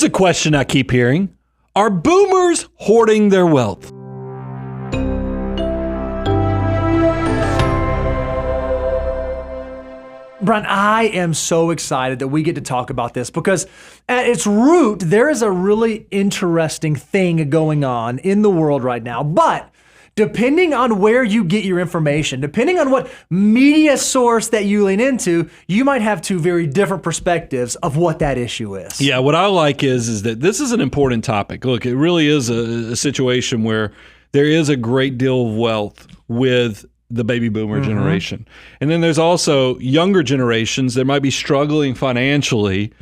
Here's a question I keep hearing. Are boomers hoarding their wealth? Brian, I am so excited that we get to talk about this because at its root, there is a really interesting thing going on in the world right now. But depending on where you get your information, depending on what media source that you lean into, you might have two very different perspectives of what that issue is. Yeah, what I like is that this is an important topic. Look, it really is a situation where there is a great deal of wealth with the baby boomer generation. And then there's also younger generations that might be struggling financially.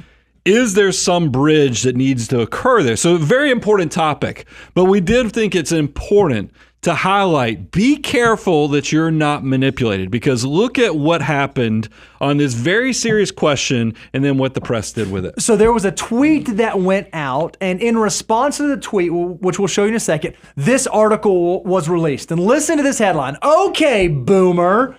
Is there some bridge that needs to occur there? So a very important topic, but we did think it's important to highlight, be careful that you're not manipulated, because look at what happened on this very serious question and then what the press did with it. So there was a tweet that went out, and in response to the tweet, which we'll show you in a second, this article was released. And listen to this headline. Okay, boomer,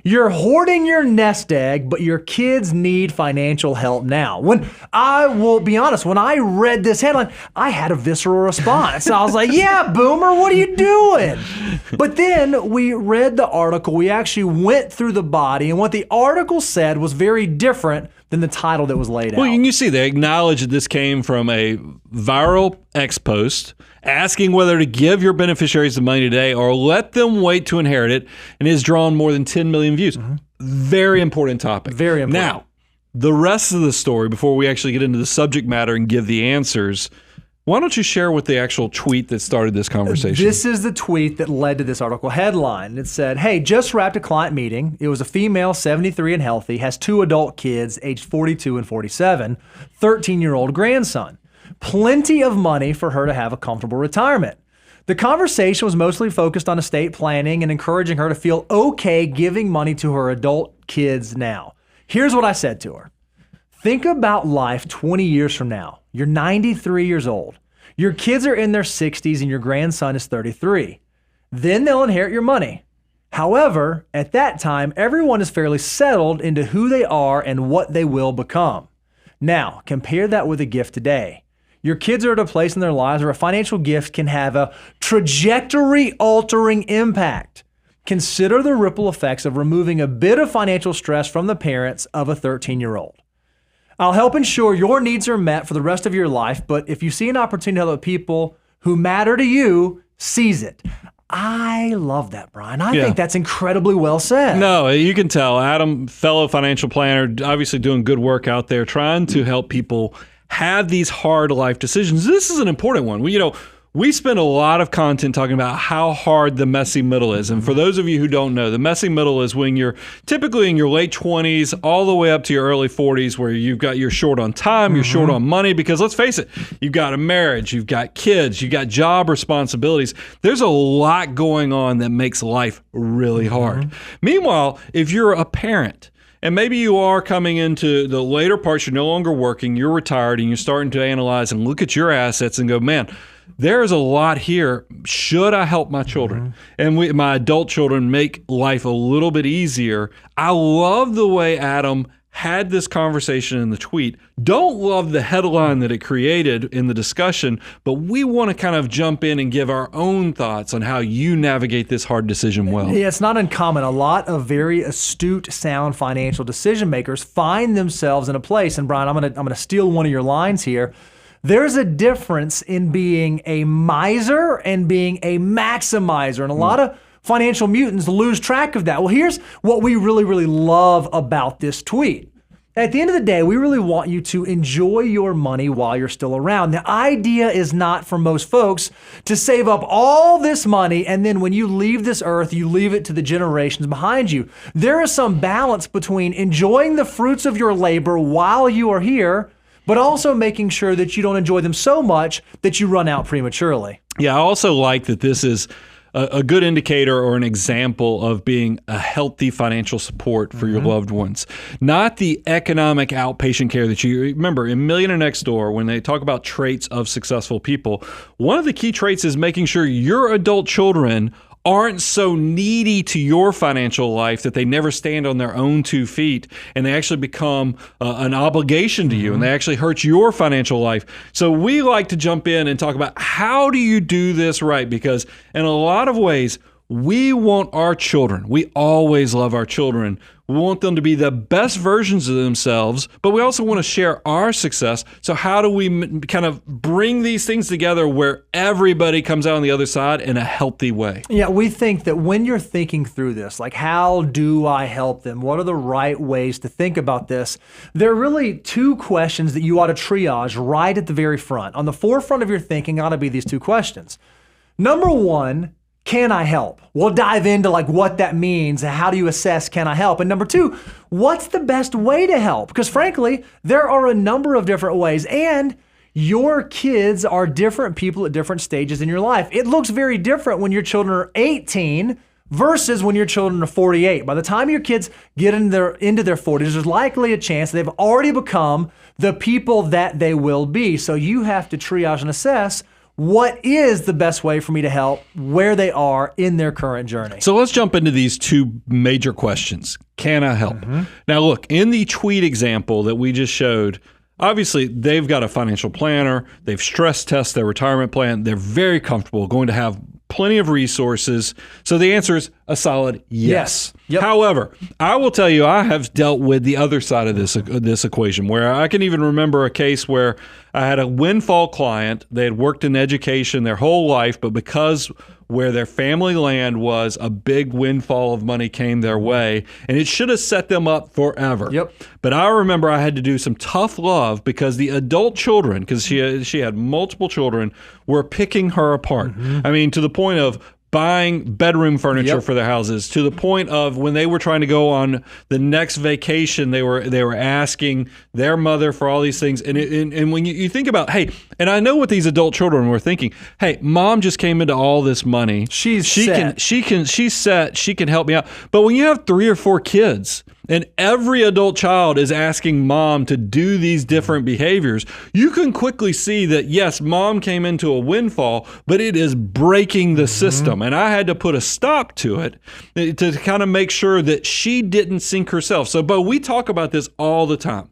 you're hoarding your nest egg, but your kids need financial help now. When I will be honest, when I read this headline, I had a visceral response. I was like, yeah, boomer, what are you doing? But then we read the article. We actually went through the body, and what the article said was very different than the title that was laid out. Well, you see, they acknowledge that this came from a viral X post asking whether to give your beneficiaries the money today or let them wait to inherit it, and has drawn more than 10 million views. Very important topic. Very important. Now, the rest of the story, before we actually get into the subject matter and give the answers, why don't you share with the actual tweet that started this conversation? This is the tweet that led to this article headline. It said, hey, just wrapped a client meeting. It was a female, 73 and healthy, has 2 adult kids aged 42 and 47, 13-year-old grandson. Plenty of money for her to have a comfortable retirement. The conversation was mostly focused on estate planning and encouraging her to feel okay giving money to her adult kids now. Here's what I said to her. Think about life 20 years from now. You're 93 years old. Your kids are in their 60s and your grandson is 33. Then they'll inherit your money. However, at that time, everyone is fairly settled into who they are and what they will become. Now, compare that with a gift today. Your kids are at a place in their lives where a financial gift can have a trajectory-altering impact. Consider the ripple effects of removing a bit of financial stress from the parents of a 13-year-old. I'll help ensure your needs are met for the rest of your life, but if you see an opportunity to help people who matter to you, seize it. I love that, Brian. I think that's incredibly well said. No, you can tell. Adam, fellow financial planner, obviously doing good work out there, trying to help people have these hard life decisions. This is an important one. We spend a lot of content talking about how hard the messy middle is. And for those of you who don't know, the messy middle is when you're typically in your late 20s all the way up to your early 40s, where you're short on time, you're short on money, because let's face it, you've got a marriage, you've got kids, you've got job responsibilities. There's a lot going on that makes life really hard. Meanwhile, if you're a parent, and maybe you are coming into the later parts, you're no longer working, you're retired, and you're starting to analyze and look at your assets and go, man, there's a lot here. Should I help my children and my adult children make life a little bit easier? I love the way Adam had this conversation in the tweet. Don't love the headline that it created in the discussion, but we want to kind of jump in and give our own thoughts on how you navigate this hard decision well. Yeah, it's not uncommon. A lot of very astute, sound financial decision makers find themselves in a place, and Brian, I'm gonna steal one of your lines here. There's a difference in being a miser and being a maximizer, and a lot of financial mutants lose track of that. Well, here's what we really, really love about this tweet. At the end of the day, we really want you to enjoy your money while you're still around. The idea is not for most folks to save up all this money and then when you leave this earth, you leave it to the generations behind you. There is some balance between enjoying the fruits of your labor while you are here, but also making sure that you don't enjoy them so much that you run out prematurely. Yeah, I also like that this is a good indicator or an example of being a healthy financial support for your loved ones. Not the economic outpatient care that you remember in Millionaire Next Door, when they talk about traits of successful people, one of the key traits is making sure your adult children aren't so needy to your financial life that they never stand on their own 2 feet and they actually become an obligation to you and they actually hurt your financial life. So we like to jump in and talk about how do you do this right? Because in a lot of ways, we want our children. We always love our children. We want them to be the best versions of themselves, but we also want to share our success. So how do we kind of bring these things together where everybody comes out on the other side in a healthy way? Yeah, we think that when you're thinking through this, like how do I help them? What are the right ways to think about this? There are really 2 questions that you ought to triage right at the very front. On the forefront of your thinking ought to be these 2 questions. Number 1, can I help? We'll dive into like what that means. How do you assess can I help? And number 2, what's the best way to help? Because frankly, there are a number of different ways, and your kids are different people at different stages in your life. It looks very different when your children are 18 versus when your children are 48. By the time your kids get into their 40s, there's likely a chance they've already become the people that they will be. So you have to triage and assess what is the best way for me to help where they are in their current journey. So let's jump into these 2 major questions. Can I help? Now look, in the tweet example that we just showed, obviously they've got a financial planner, they've stress tested their retirement plan, they're very comfortable, going to have plenty of resources. So the answer is a solid yes. Yep. However, I will tell you, I have dealt with the other side of this equation, where I can even remember a case where I had a windfall client. They had worked in education their whole life, but because where their family land was, a big windfall of money came their way, and it should have set them up forever. Yep. But I remember I had to do some tough love because the adult children, because she had multiple children, were picking her apart. I mean, to the point of buying bedroom furniture for their houses, to the point of when they were trying to go on the next vacation, they were asking their mother for all these things. And when you think about, hey, and I know what these adult children were thinking, hey, mom just came into all this money. She's set. She can help me out. But when you have 3 or 4 kids, and every adult child is asking mom to do these different behaviors, you can quickly see that, yes, mom came into a windfall, but it is breaking the system. And I had to put a stop to it to kind of make sure that she didn't sink herself. So, Bo, we talk about this all the time.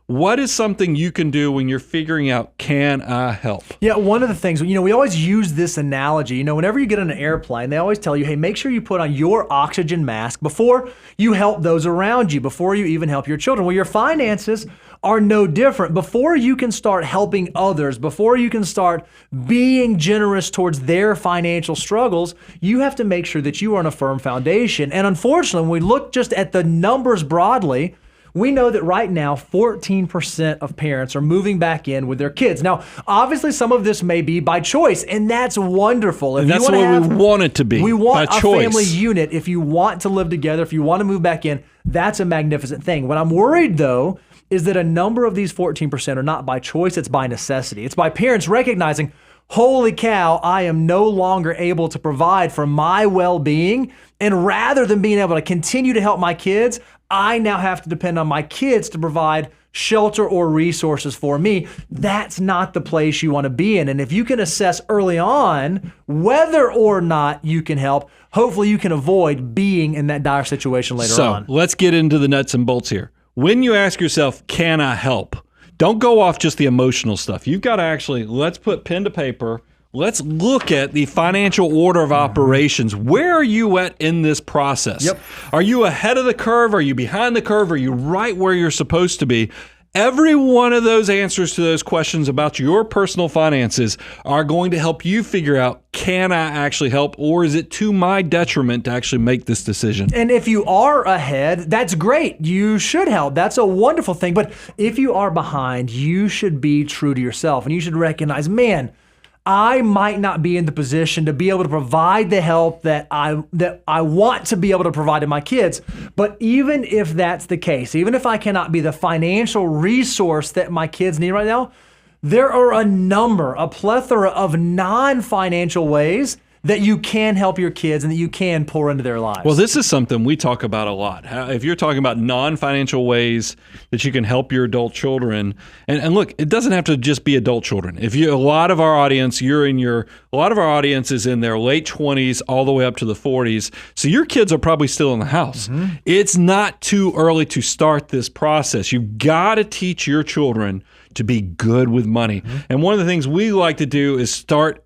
What is something you can do when you're figuring out, can I help? Yeah, one of the things, we always use this analogy. Whenever you get on an airplane, they always tell you, hey, make sure you put on your oxygen mask before you help those around you, before you even help your children. Well, your finances are no different. Before you can start helping others, before you can start being generous towards their financial struggles, you have to make sure that you are on a firm foundation. And unfortunately, when we look just at the numbers broadly, we know that right now, 14% of parents are moving back in with their kids. Now, obviously, some of this may be by choice, and that's wonderful. And that's what we want it to be. We want a family unit. If you want to live together, if you want to move back in, that's a magnificent thing. What I'm worried, though, is that a number of these 14% are not by choice, it's by necessity. It's by parents recognizing, holy cow, I am no longer able to provide for my well-being, and rather than being able to continue to help my kids, I now have to depend on my kids to provide shelter or resources for me. That's not the place you want to be in. And if you can assess early on whether or not you can help, hopefully you can avoid being in that dire situation later on. So let's get into the nuts and bolts here. When you ask yourself, can I help? Don't go off just the emotional stuff. You've got to actually, let's put pen to paper. Let's look at the financial order of operations. Where are you at in this process? Yep. Are you ahead of the curve? Are you behind the curve? Are you right where you're supposed to be? Every one of those answers to those questions about your personal finances are going to help you figure out, can I actually help, or is it to my detriment to actually make this decision? And if you are ahead, that's great. You should help. That's a wonderful thing. But if you are behind, you should be true to yourself, and you should recognize, man, I might not be in the position to be able to provide the help that I want to be able to provide to my kids. But even if that's the case, even if I cannot be the financial resource that my kids need right now, there are a plethora of non-financial ways that you can help your kids and that you can pour into their lives. Well, this is something we talk about a lot. If you're talking about non-financial ways that you can help your adult children, and look, it doesn't have to just be adult children. If a lot of our audience, a lot of our audience is in their late 20s all the way up to the 40s. So your kids are probably still in the house. Mm-hmm. It's not too early to start this process. You've got to teach your children to be good with money. Mm-hmm. And one of the things we like to do is start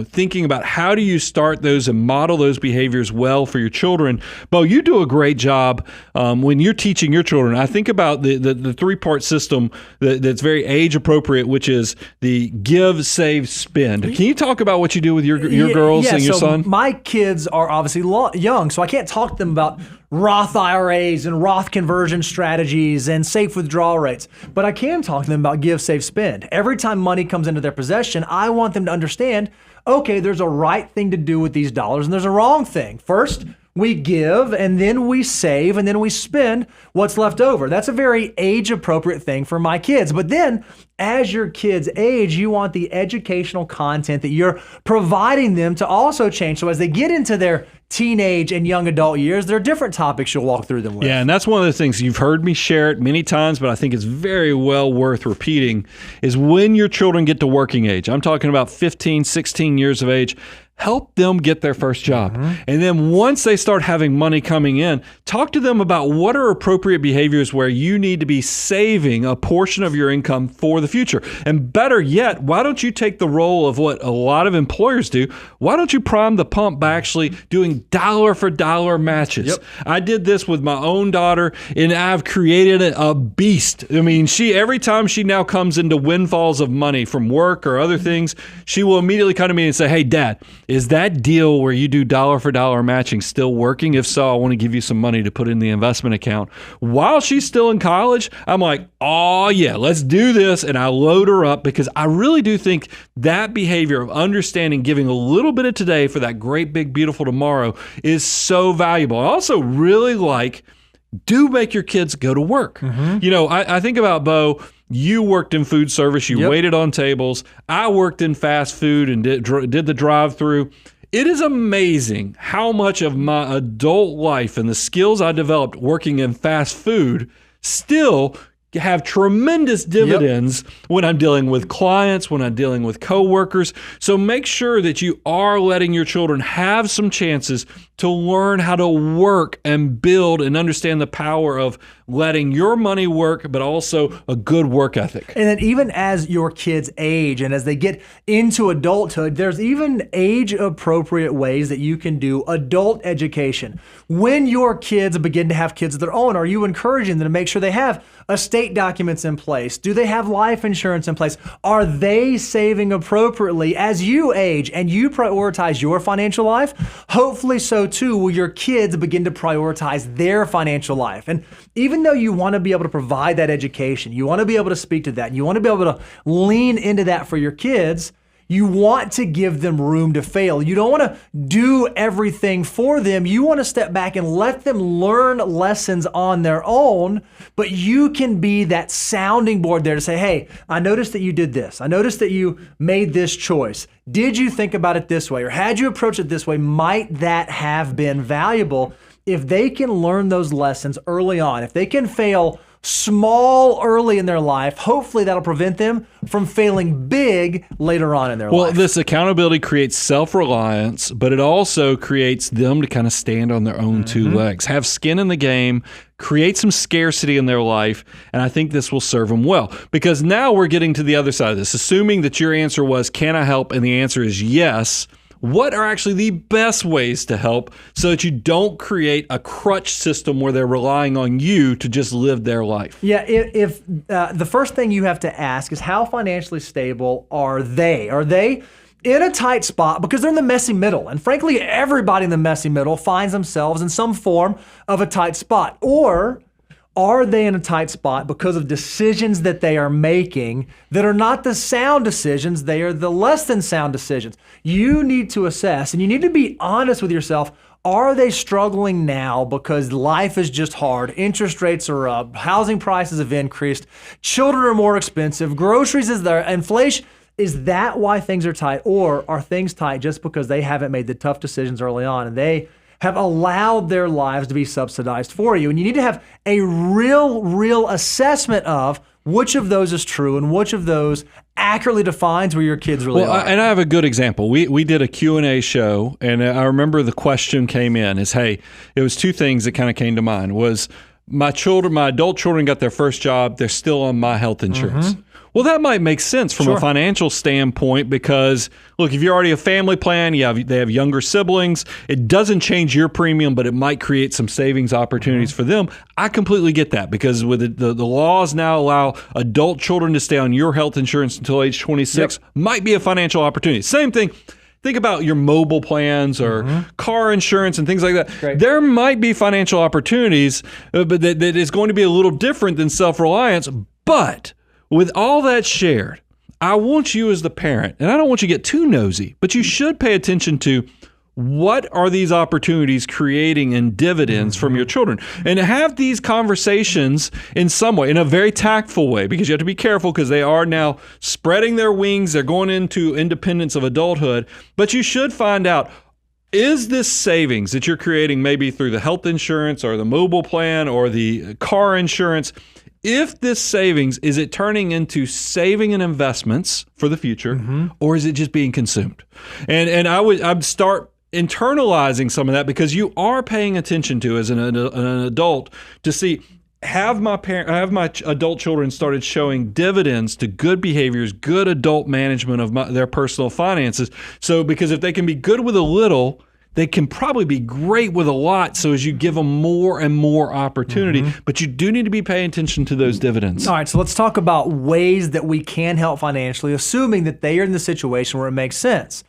thinking about how do you start those and model those behaviors well for your children. Bo, you do a great job when you're teaching your children. I think about the three-part system that's very age appropriate, which is the give, save, spend. Can you talk about what you do with your girls and your son? My kids are obviously young, so I can't talk to them about Roth IRAs and Roth conversion strategies and safe withdrawal rates. But I can talk to them about give, save, spend. Every time money comes into their possession, I want them to understand, okay, there's a right thing to do with these dollars and there's a wrong thing. First, we give and then we save and then we spend what's left over. That's a very age-appropriate thing for my kids. But then as your kids age, you want the educational content that you're providing them to also change. So as they get into their teenage and young adult years, there are different topics you'll walk through them with. Yeah, and that's one of the things you've heard me share it many times, but I think it's very well worth repeating, is when your children get to working age, I'm talking about 15, 16 years of age, help them get their first job. Mm-hmm. And then once they start having money coming in, talk to them about what are appropriate behaviors where you need to be saving a portion of your income for the future. And better yet, why don't you take the role of what a lot of employers do? Why don't you prime the pump by actually doing dollar for dollar matches? Yep. I did this with my own daughter, and I've created a beast. I mean, every time she now comes into windfalls of money from work or other things, she will immediately come to me and say, "Hey, Dad, is that deal where you do dollar for dollar matching still working? If so, I want to give you some money to put in the investment account." While she's still in college, I'm like, "Oh yeah, let's do this." And I load her up because I really do think that behavior of understanding giving a little bit of today for that great, big, beautiful tomorrow is so valuable. I also really do make your kids go to work. Mm-hmm. I think about, Bo, you worked in food service. You waited on tables. I worked in fast food and did the drive-through. It is amazing how much of my adult life and the skills I developed working in fast food still have tremendous dividends when I'm dealing with clients, when I'm dealing with coworkers. So make sure that you are letting your children have some chances to learn how to work and build and understand the power of letting your money work, but also a good work ethic. And then even as your kids age and as they get into adulthood, there's even age-appropriate ways that you can do adult education. When your kids begin to have kids of their own, are you encouraging them to make sure they have estate documents in place? Do they have life insurance in place? Are they saving appropriately as you age and you prioritize your financial life? Hopefully so too will your kids begin to prioritize their financial life. And even though you want to be able to provide that education, you want to be able to speak to that, and you want to be able to lean into that for your kids, you want to give them room to fail. You don't want to do everything for them. You want to step back and let them learn lessons on their own, but you can be that sounding board there to say, "Hey, I noticed that you did this. I noticed that you made this choice. Did you think about it this way? Or had you approached it this way? Might that have been valuable?" If they can learn those lessons early on, if they can fail small early in their life, hopefully that'll prevent them from failing big later on in their life. Well, this accountability creates self-reliance, but it also creates them to kind of stand on their own two legs, have skin in the game, create some scarcity in their life, and I think this will serve them well. Because now we're getting to the other side of this. Assuming that your answer was, "Can I help?" and the answer is yes, what are actually the best ways to help so that you don't create a crutch system where they're relying on you to just live their life? Yeah, if the first thing you have to ask is, how financially stable are they? Are they in a tight spot because they're in the messy middle? And frankly, everybody in the messy middle finds themselves in some form of a tight spot. Or are they in a tight spot because of decisions that they are making that are not the sound decisions, they are the less than sound decisions? You need to assess, and you need to be honest with yourself. Are they struggling now because life is just hard? Interest rates are up, housing prices have increased, children are more expensive, groceries is there, inflation Is that why things are tight, or are things tight just because they haven't made the tough decisions early on and they have allowed their lives to be subsidized for you? And you need to have a real assessment of which of those is true and which of those accurately defines where your kids really are. And I have a good example. We did a Q&A show, and I remember the question came in is, hey, it was two things that kind of came to mind. Was my adult children got their first job, they're still on my health insurance. Well, that might make sense from a financial standpoint because, look, if you're already a family plan, they have younger siblings, it doesn't change your premium, but it might create some savings opportunities for them. I completely get that because with the laws now allow adult children to stay on your health insurance until age 26, might be a financial opportunity. Same thing. Think about your mobile plans or car insurance and things like that. Great. There might be financial opportunities, but that is going to be a little different than self-reliance. But with all that shared, I want you as the parent, and I don't want you to get too nosy, but you should pay attention to what are these opportunities creating in dividends from your children, and have these conversations in some way, in a very tactful way, because you have to be careful because they are now spreading their wings. They're going into independence of adulthood, but you should find out, is this savings that you're creating maybe through the health insurance or the mobile plan or the car insurance, if this savings, is it turning into saving and investments for the future, or is it just being consumed? And I'd start internalizing some of that because you are paying attention to as an adult to see, have my adult children started showing dividends to good behaviors, good adult management of their personal finances. So because if they can be good with a little, they can probably be great with a lot. So as you give them more and more opportunity, but you do need to be paying attention to those dividends. All right, so let's talk about ways that we can help financially, assuming that they are in the situation where it makes sense.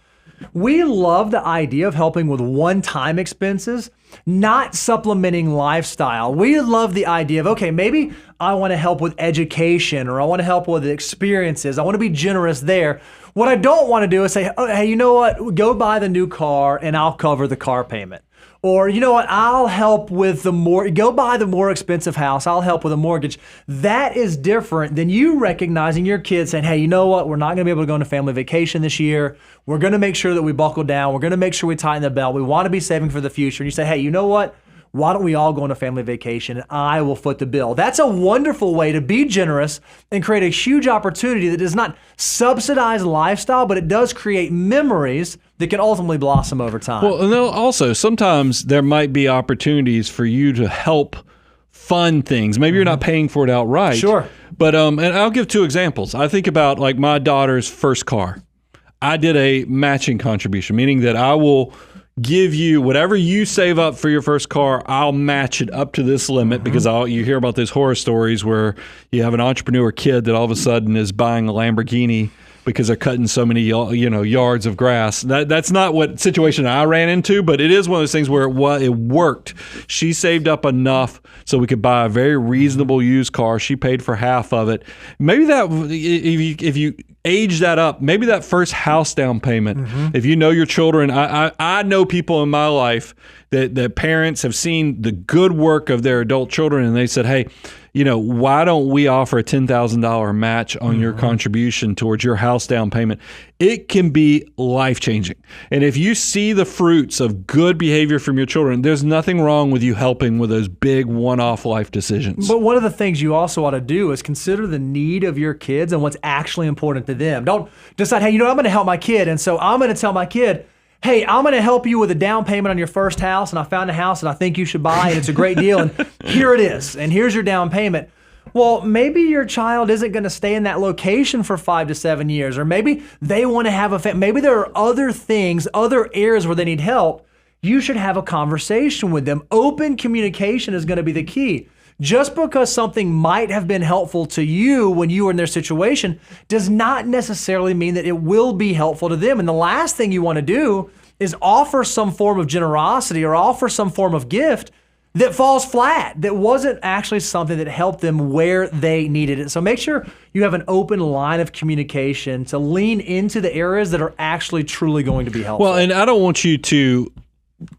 We love the idea of helping with one-time expenses, not supplementing lifestyle. We love the idea of, okay, maybe I want to help with education, or I want to help with experiences. I want to be generous there. What I don't want to do is say, oh, hey, you know what? Go buy the new car and I'll cover the car payment. Or, you know what? I'll help with go buy the more expensive house. I'll help with a mortgage. That is different than you recognizing your kids saying, hey, you know what? We're not going to be able to go on a family vacation this year. We're going to make sure that we buckle down. We're going to make sure we tighten the belt. We want to be saving for the future. And you say, hey, you know what? Why don't we all go on a family vacation and I will foot the bill? That's a wonderful way to be generous and create a huge opportunity that does not subsidize lifestyle, but it does create memories that can ultimately blossom over time. Well, and also sometimes there might be opportunities for you to help fund things. Maybe you're not paying for it outright. Sure. But and I'll give two examples. I think about like my daughter's first car. I did a matching contribution, meaning that I will give you whatever you save up for your first car, I'll match it up to this limit because you hear about those horror stories where you have an entrepreneur kid that all of a sudden is buying a Lamborghini because they're cutting so many yards of grass. That's not what situation I ran into, but it is one of those things where it worked. She saved up enough so we could buy a very reasonable used car. She paid for half of it. Maybe that if you age that up, maybe that first house down payment, if you know your children, I know people in my life that parents have seen the good work of their adult children and they said, hey, why don't we offer a $10,000 match on your contribution towards your house down payment? It can be life-changing. And if you see the fruits of good behavior from your children, there's nothing wrong with you helping with those big one-off life decisions. But one of the things you also ought to do is consider the need of your kids and what's actually important to them. Don't decide, hey, I'm going to help my kid, and so I'm going to tell my kid, hey, I'm going to help you with a down payment on your first house, and I found a house that I think you should buy, and it's a great deal, and here it is, and here's your down payment. Well, maybe your child isn't going to stay in that location for 5 to 7 years, or maybe they want to have a family. Maybe there are other things, other areas where they need help. You should have a conversation with them. Open communication is going to be the key. Just because something might have been helpful to you when you were in their situation does not necessarily mean that it will be helpful to them. And the last thing you want to do is offer some form of generosity or offer some form of gift that falls flat, that wasn't actually something that helped them where they needed it. So make sure you have an open line of communication to lean into the areas that are actually truly going to be helpful. Well, and I don't want you to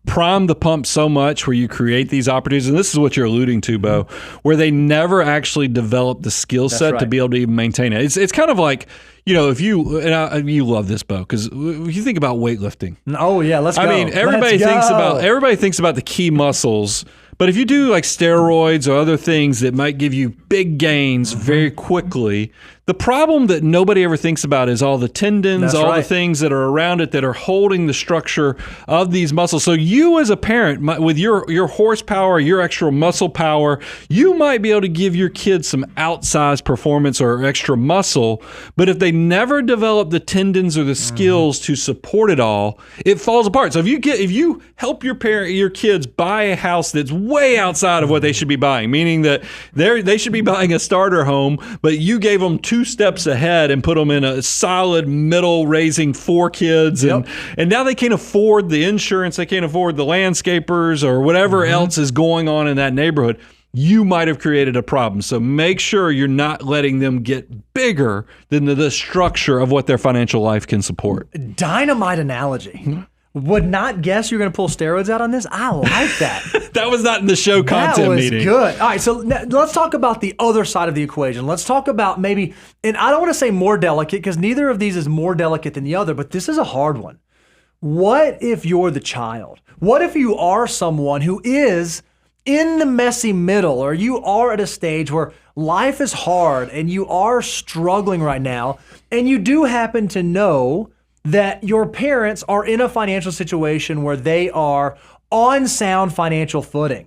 prime the pump so much where you create these opportunities, and this is what you're alluding to, Bo, where they never actually develop the skill set to be able to even maintain it. It's kind of like, if you love this, Bo, because if you think about weightlifting. Oh yeah, let's go. I mean, everybody thinks about the key muscles, but if you do like steroids or other things that might give you big gains very quickly, the problem that nobody ever thinks about is all the tendons, the things that are around it that are holding the structure of these muscles. So you as a parent, with your horsepower, your extra muscle power, you might be able to give your kids some outsized performance or extra muscle, but if they never develop the tendons or the skills to support it all, it falls apart. So if you help your kids buy a house that's way outside of what they should be buying, meaning that they should be buying a starter home, but you gave them 2 steps ahead and put them in a solid middle, raising 4 kids, and now they can't afford the insurance, they can't afford the landscapers or whatever else is going on in that neighborhood. You might have created a problem. So make sure you're not letting them get bigger than the structure of what their financial life can support. Dynamite analogy. Would not guess you're going to pull steroids out on this. I like that. That was not in the show content meeting. That was good. All right, so let's talk about the other side of the equation. Let's talk about maybe, and I don't want to say more delicate because neither of these is more delicate than the other, but this is a hard one. What if you're the child? What if you are someone who is in the messy middle, or you are at a stage where life is hard and you are struggling right now, and you do happen to know that your parents are in a financial situation where they are on sound financial footing.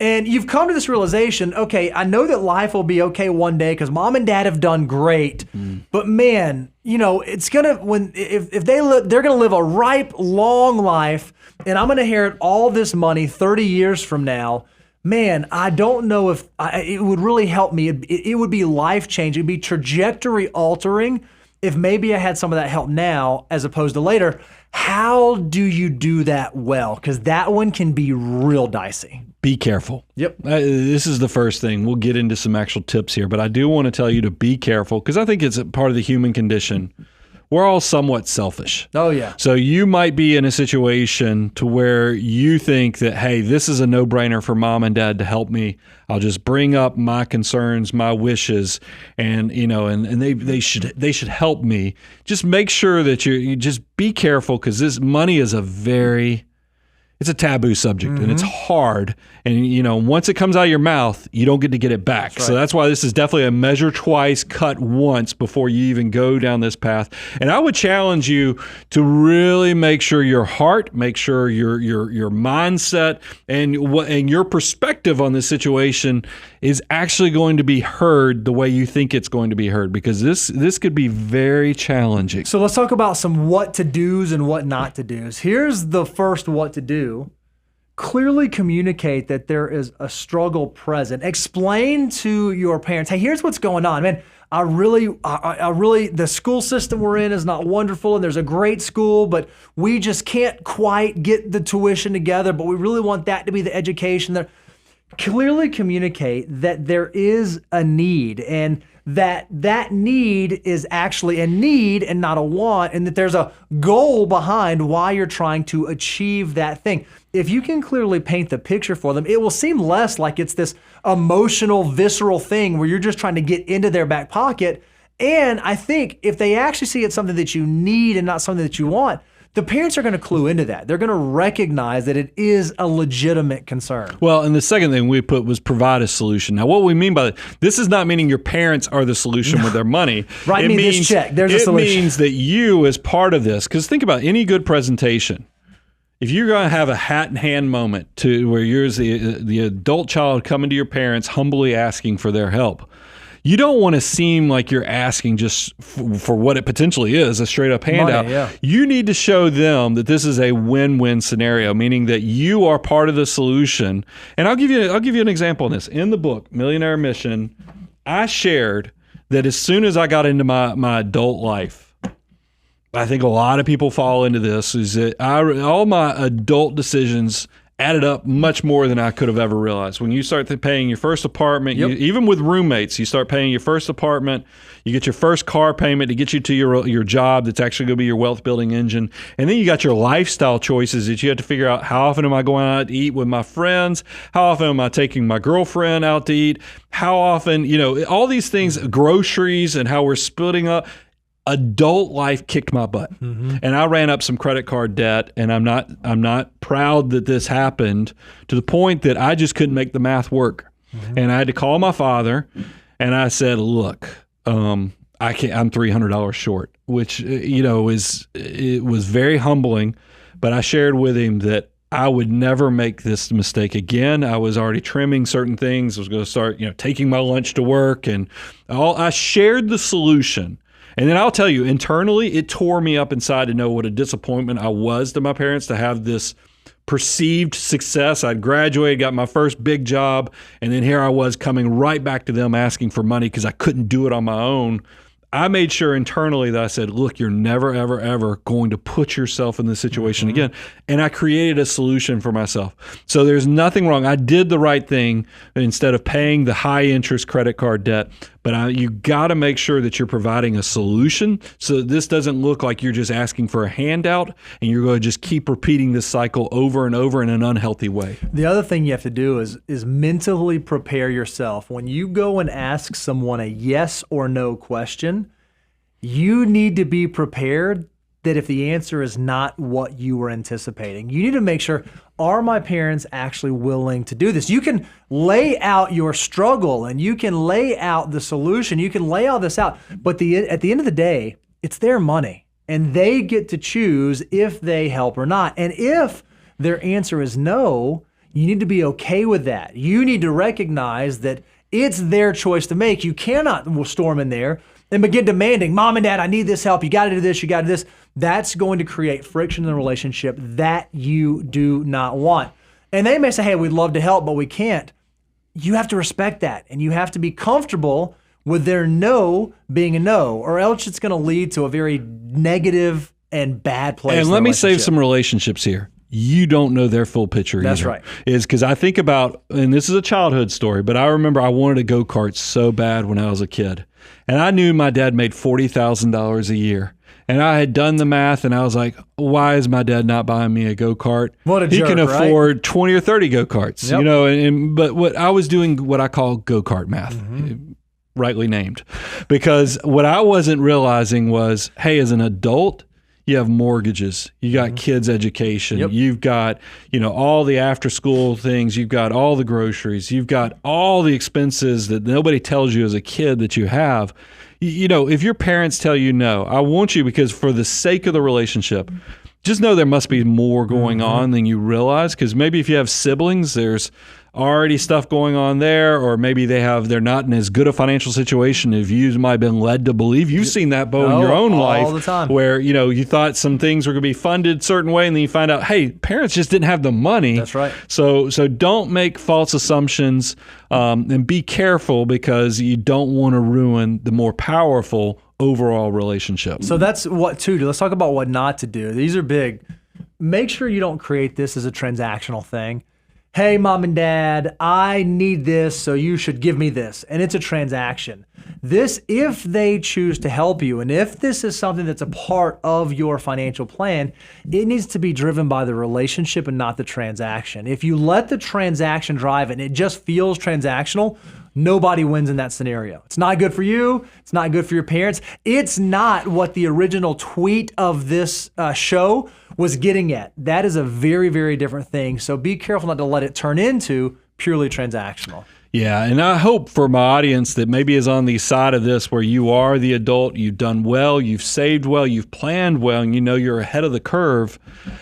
And you've come to this realization, okay, I know that life will be okay one day because mom and dad have done great, but man, it's gonna, if they're gonna live a ripe, long life, and I'm gonna inherit all this money 30 years from now. Man, I don't know if it would really help me. It would be life-changing, it'd be trajectory altering if maybe I had some of that help now as opposed to later. How do you do that well? Because that one can be real dicey. Be careful. Yep. This is the first thing. We'll get into some actual tips here, but I do want to tell you to be careful because I think it's a part of the human condition. We're all somewhat selfish. Oh, yeah. So you might be in a situation to where you think that, hey, this is a no-brainer for mom and dad to help me. I'll just bring up my concerns, my wishes, and they should help me. Just make sure that you just be careful because this money is it's a taboo subject and it's hard. And, once it comes out of your mouth, you don't get to get it back. That's right. So that's why this is definitely a measure twice, cut once before you even go down this path. And I would challenge you to really make sure your heart, make sure your mindset and your perspective on this situation is actually going to be heard the way you think it's going to be heard, because this could be very challenging. So let's talk about some what to do's and what not to do's. Here's the first what to do. Clearly communicate that there is a struggle present. Explain to your parents, hey, here's what's going on. Man, I really, the school system we're in is not wonderful, and there's a great school, but we just can't quite get the tuition together, but we really want that to be the education. That clearly communicate that there is a need, and that need is actually a need and not a want, and that there's a goal behind why you're trying to achieve that thing. If you can clearly paint the picture for them, it will seem less like it's this emotional, visceral thing where you're just trying to get into their back pocket. And I think if they actually see it's something that you need and not something that you want, the parents are going to clue into that. They're going to recognize that it is a legitimate concern. Well, and the second thing we put was provide a solution. Now, what we mean by that, this is not meaning your parents are the solution with their money. Write me this check. There's a solution. It means that you, as part of this, because think about any good presentation. If you're going to have a hat in hand moment to where you're the adult child coming to your parents humbly asking for their help, you don't want to seem like you're asking just for what it potentially is, a straight up handout. Money, yeah. You need to show them that this is a win-win scenario, meaning that you are part of the solution. And I'll give you an example on this. In the book, Millionaire Mission, I shared that as soon as I got into my adult life, I think a lot of people fall into this, is that all my adult decisions added up much more than I could have ever realized. When you start paying your first apartment, even with roommates, you start paying your first apartment, you get your first car payment to get you to your job that's actually going to be your wealth building engine. And then you got your lifestyle choices that you have to figure out, how often am I going out to eat with my friends? How often am I taking my girlfriend out to eat? How often, all these things, groceries and how we're splitting up. adult life kicked my butt, and I ran up some credit card debt, and I'm not proud that this happened, to the point that I just couldn't make the math work. And I had to call my father, and I said, look, I can't, I'm $300 short, which, it was very humbling, but I shared with him that I would never make this mistake again. I was already trimming certain things. I was going to start, taking my lunch to work, and I shared the solution. And then I'll tell you, internally, it tore me up inside to know what a disappointment I was to my parents to have this perceived success. I'd graduated, got my first big job, and then here I was coming right back to them asking for money because I couldn't do it on my own. I made sure internally that I said, look, you're never, ever, ever going to put yourself in this situation again. And I created a solution for myself. So there's nothing wrong. I did the right thing instead of paying the high interest credit card debt. But you got to make sure that you're providing a solution so that this doesn't look like you're just asking for a handout and you're going to just keep repeating this cycle over and over in an unhealthy way. The other thing you have to do is mentally prepare yourself. When you go and ask someone a yes or no question, you need to be prepared that if the answer is not what you were anticipating, you need to make sure, are my parents actually willing to do this? You can lay out your struggle and you can lay out the solution. You can lay all this out, but at the end of the day, it's their money and they get to choose if they help or not. And if their answer is no, you need to be okay with that. You need to recognize that it's their choice to make. You cannot storm in there and begin demanding, Mom and Dad, I need this help. You got to do this. You got to do this. That's going to create friction in the relationship that you do not want. And they may say, hey, we'd love to help, but we can't. You have to respect that. And you have to be comfortable with their no being a no, or else it's going to lead to a very negative and bad place. And let me save some relationships here. You don't know their full picture either. That's right. Is because I think about, and this is a childhood story, but I remember I wanted a go-kart so bad when I was a kid. And I knew my dad made $40,000 a year. And I had done the math, and I was like, why is my dad not buying me a go-kart? What a He jerk, can afford right? 20 or 30 go-karts, Yep. But what I was doing, what I call go-kart math, rightly named. Because what I wasn't realizing was, hey, as an adult, you have mortgages, you got kids' education, you've got, all the after school things, you've got all the groceries, you've got all the expenses that nobody tells you as a kid that you have. If your parents tell you no, I want you, because for the sake of the relationship, just know there must be more going on than you realize. Because maybe if you have siblings, there's already stuff going on there, or maybe they're not in as good a financial situation as you might have been led to believe. You've seen that, Bo, in your own life, all the time, where you thought some things were going to be funded a certain way, and then you find out, hey, parents just didn't have the money. That's right. So don't make false assumptions, and be careful, because you don't want to ruin the more powerful overall relationship. So that's what to do. Let's talk about what not to do. These are big. Make sure you don't create this as a transactional thing. Hey, Mom and Dad, I need this, so you should give me this. And it's a transaction. This, if they choose to help you, and if this is something that's a part of your financial plan, it needs to be driven by the relationship and not the transaction. If you let the transaction drive it and it just feels transactional, nobody wins in that scenario. It's not good for you. It's not good for your parents. It's not what the original tweet of this show was getting at. That is a very, very different thing. So be careful not to let it turn into purely transactional. Yeah, and I hope for my audience that maybe is on the side of this where you are the adult, you've done well, you've saved well, you've planned well, and you're ahead of the curve.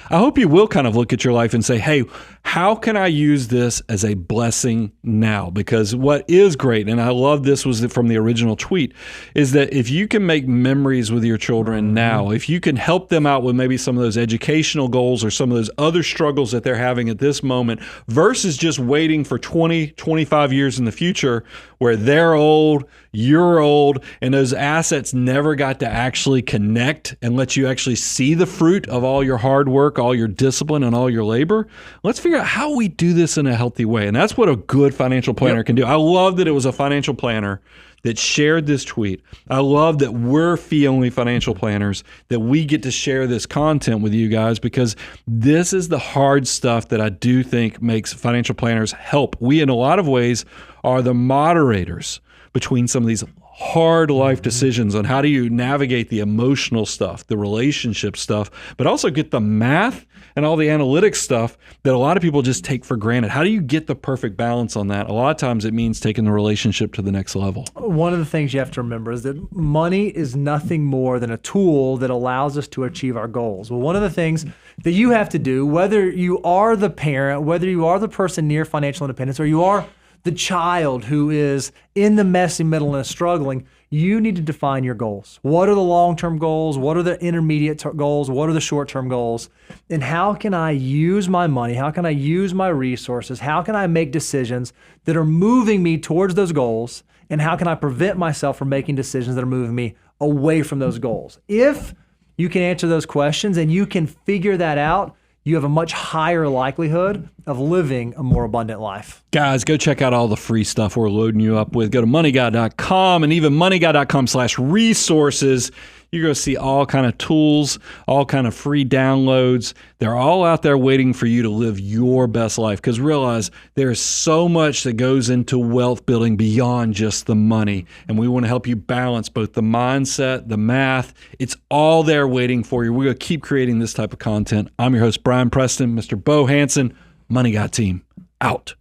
I hope you will kind of look at your life and say, hey, how can I use this as a blessing now? Because what is great, and I love this was from the original tweet, is that if you can make memories with your children now, if you can help them out with maybe some of those educational goals or some of those other struggles that they're having at this moment, versus just waiting for 20, 25 years in the future where they're old, you're old, and those assets never got to actually connect and let you actually see the fruit of all your hard work, all your discipline, and all your labor. Let's figure out how we do this in a healthy way. And that's what a good financial planner can do. I love that it was a financial planner that shared this tweet. I love that we're fee-only financial planners, that we get to share this content with you guys, because this is the hard stuff that I do think makes financial planners help. We, in a lot of ways, are the moderators between some of these hard life decisions on how do you navigate the emotional stuff, the relationship stuff, but also get the math and all the analytics stuff that a lot of people just take for granted. How do you get the perfect balance on that? A lot of times it means taking the relationship to the next level. One of the things you have to remember is that money is nothing more than a tool that allows us to achieve our goals. Well, one of the things that you have to do, whether you are the parent, whether you are the person near financial independence, or you are the child who is in the messy middle and is struggling, you need to define your goals. What are the long-term goals? What are the intermediate goals? What are the short-term goals? And how can I use my money? How can I use my resources? How can I make decisions that are moving me towards those goals? And how can I prevent myself from making decisions that are moving me away from those goals? If you can answer those questions and you can figure that out, you have a much higher likelihood of living a more abundant life. Guys, go check out all the free stuff we're loading you up with. Go to moneyguy.com and even moneyguy.com/resources. You're going to see all kind of tools, all kind of free downloads. They're all out there waiting for you to live your best life. Because realize there is so much that goes into wealth building beyond just the money. And we want to help you balance both the mindset, the math. It's all there waiting for you. We're going to keep creating this type of content. I'm your host, Brian Preston, Mr. Bo Hansen, Money Guy team, out.